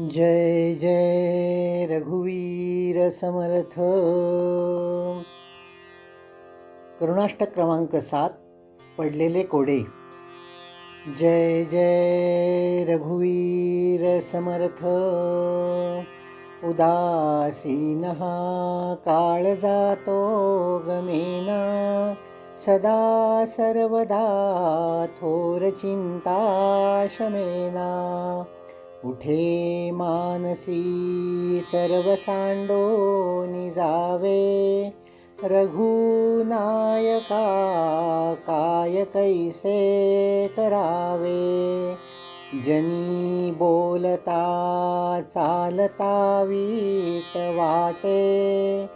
जय जय रघुवीर समर्थ. करुणाष्टक क्रमांक 7. पडलेले कोडे. जय जय रघुवीर समर्थ. उदासीन हा काळ जातो गमेना, सदा सर्वदा थोर चिंता शमेना. उठे मानसी सर्व सांडोनी जावे, रघुनायका काय कैसे करावे. जनी बोलता चालता वीट वाटे,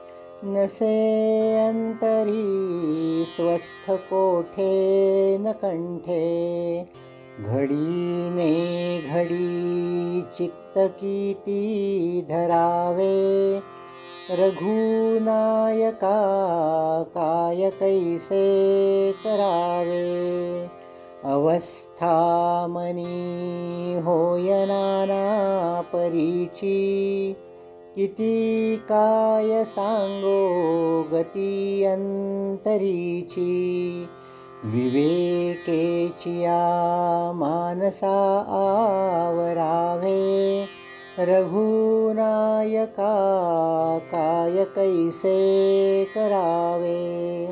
नसे अंतरी स्वस्थ कोठे न कंठे. घडीने घडी चित्त किती धरावे, रघुनायका काय कैसे करावे. अवस्था मनी होय नाना परीची, किती काय सांगो गती अंतरीची. विवेकेचिया मानसा आवरावे, रघुनायका काय कैसे करावे.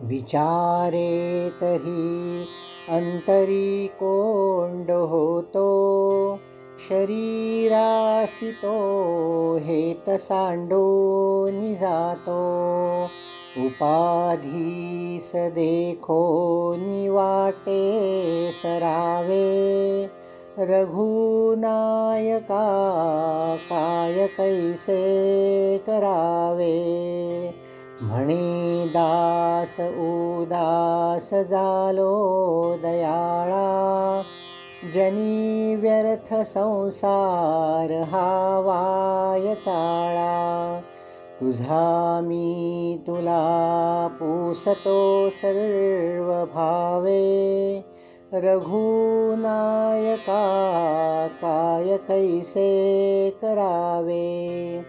विचारे तरी अंतरी कोंड होतो, शरीरासी तो हेत सांडोनी जातो. उपाधीस देखो निवाटे सरावे, रघुनायका काय कैसे करावे. म्हणे दास उदास झालो दयाळा, जनी व्यर्थ संसार हा वाय चाळा. तुझा मी तुला पूसतो सर्व भावे, रघुनायका काय कैसे करावे.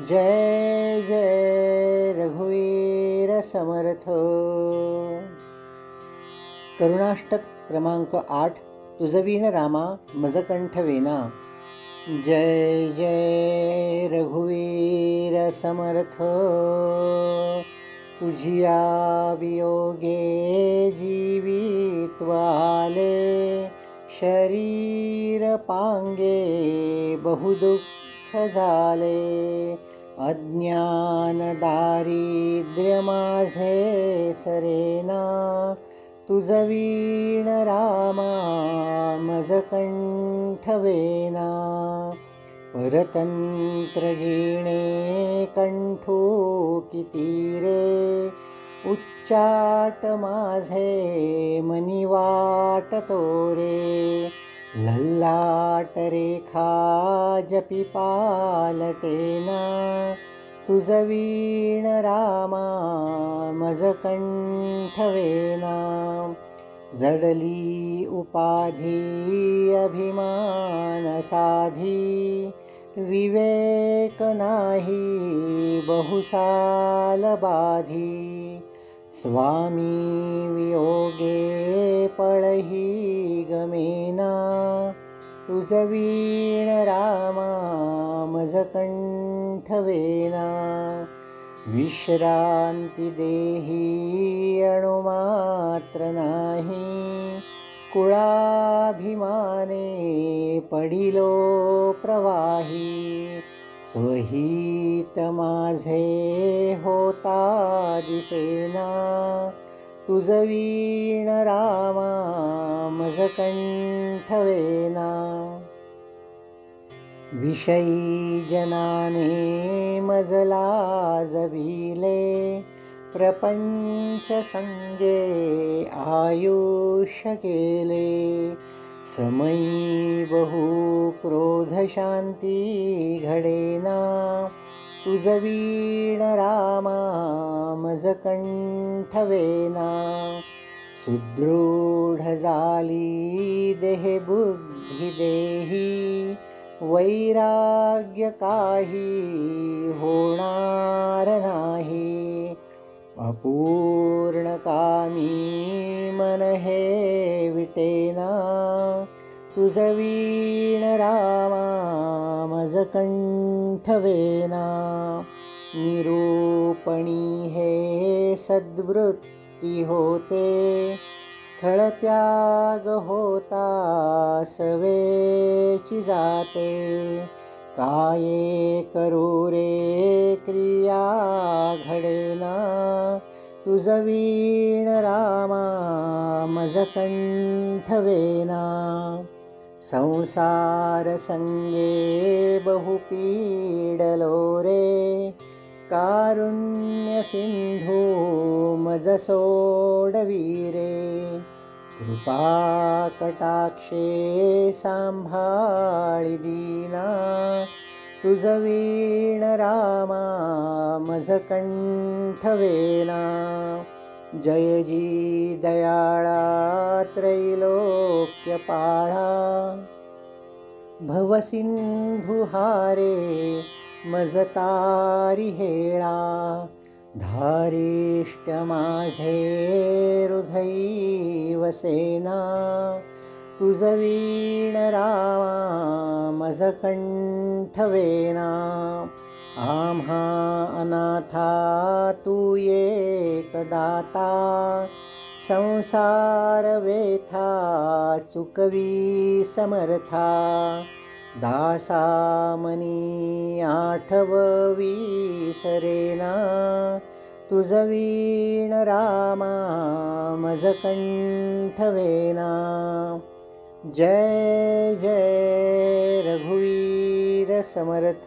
जय जय रघुवीर समर्थ. करुणाष्टक क्रमांक 8. तुझवीण रामा मजकंठ वेना. जय जय रघुवीर समर्थ. तुझिया वियोगे जीवित्व आले, शरीर पांगे बहुदुःख झाले. अज्ञान दारिद्र्य माझे सरेना, तुझवीण रामा मजकंठ वेना. परतंत्र जिणे कंठू किती रे, उच्चाट माझे मनी वाटतो रे. ललाट रेखा जपी पालटेना, तुझवीण रामा मजकंठ वेना. जडली उपाधी अभिमान साधी, विवेक नाही बहुसाल बाधी. स्वामी वियोगे पळही गमेना, तुझवीण रामा मजकंठ वेना. विश्रांती देही अणुमात्र नाही, कुळाभिमाने पडिलो प्रवाही. स्वहित माझे होता दिसेना, तुझवीण रामा मजकंठ वेना. विषयी जनाने मजला जविले, प्रपंच संगे आयुष्य केले. समयी बहु क्रोध शांती घडेना, तुझवीण रामा मजकंठ वेना. सुदृढ झाली देह बुद्धी देही, वैराग्य काही होणार नाही. अपूर्ण कामी मन हे विटेना, तुझ वीण रामा मज कंठवेना. निरूपणी हे सद्वृत्ती होते, स्थळत्याग होता सवेची जाते. काये करू रे क्रिया घडेना, तुझ वीण रामा मज कंठवेना. संसार संगे बहु पीडलो रे, कारुण्य सिंधू मज सोडवी रे. कृपा कटाक्षे सांभाळी दीना, तुझ वीण रामा मज कंठवेना. जय जी दयाळा त्रैलोक्य पाळा, भवसिंधु हारे मज तारी हेळा. धारिष्ट माझे हृदयी वसेना, तुझ वीण रामा मज कंठवेना. आम्हा अनाथा तू एक दाता, संसार वेथा चुकवी समर्था. दासामनी आठववी सरेना, तुझ वीण रामा मज कंठवेना. जय जय रघुवीर समर्थ.